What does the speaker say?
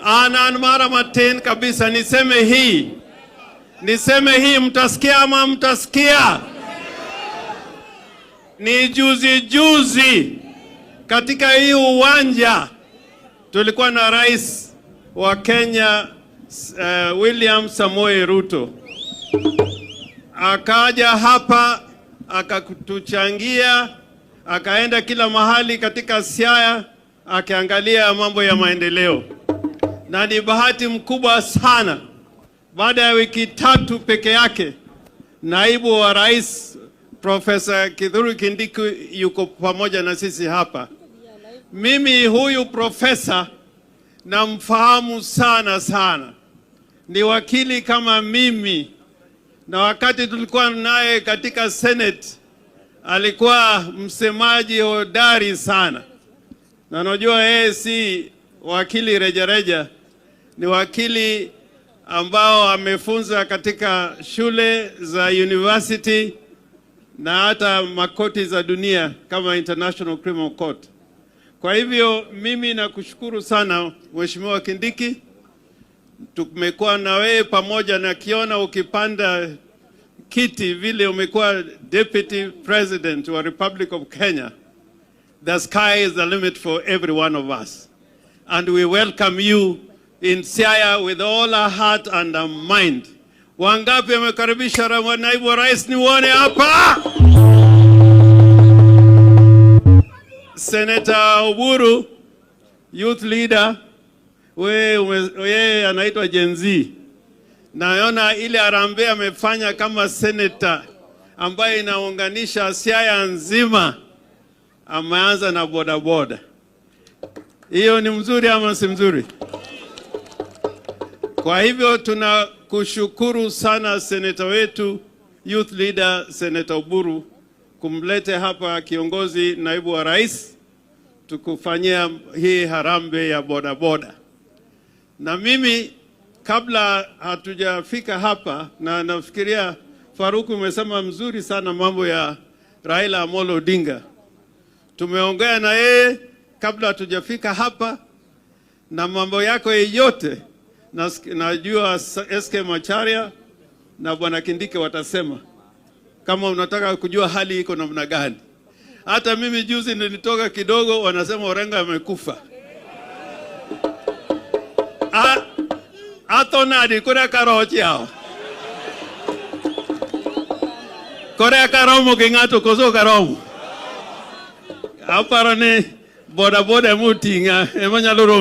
Anan mara matin kabisa niseme hii mtasikia ama mtasikia? Ni juzi katika hii uwanja tulikuwa na rais wa Kenya William Samoei Ruto. Akaja hapa akatuchangia, akaenda kila mahali katika Siaya akiangalia mambo ya maendeleo. Na ni bahati mkubwa sana, baada ya wiki 3 peke yake naibu wa rais Profesa Kithure Kindiki yuko pamoja na sisi hapa. Mimi huyu profesa namfahamu sana. Ni wakili kama mimi, na wakati tulikuwa naye katika Senate alikuwa msemaji hodari sana. Na najua yeye si wakili rejareja, ni wakili ambao amefunza katika shule za university na hata makoti za dunia kama International Criminal Court. Kwa hivyo mimi nakushukuru sana Mheshimiwa Kindiki. Tumekuwa na wewe pamoja, na kiona ukipanda kiti vile umekuwa Deputy President wa Republic of Kenya. The sky is the limit for every one of us. And we welcome you in Siaya with all our heart and our mind. Wangapi wamekaribisha naibu wa rais nione hapa? Senator Oburu, youth leader, wewe anaitwa Gen Z. Naona ile harambee amefanya kama senator ambaye inaunganisha Siaya nzima. Ameanza na bodaboda. Hiyo ni mzuri ama si mzuri? Kwa hivyo tunakushukuru sana senator wetu, youth leader Senator Oburu, kumlete hapa kiongozi naibu wa rais tukufanyia hii harambee ya bodaboda. Na mimi kabla hatujafika hapa, na nafikiria Faruku umesema mzuri sana mambo ya Raila Amolo Odinga. Tumeongea na yeye kabla hatujafika hapa, na mambo yako yote najua SK Macharia na Bwana Kindiki watasema, kama unataka kujua hali iko namna gani. Hata mimi juzi nilitoka kidogo, wanasema Orengo amekufa. Atonadi kore karochi yao. Kore karomo kingato kozo karomo. Aparane boda mutinga emanya loro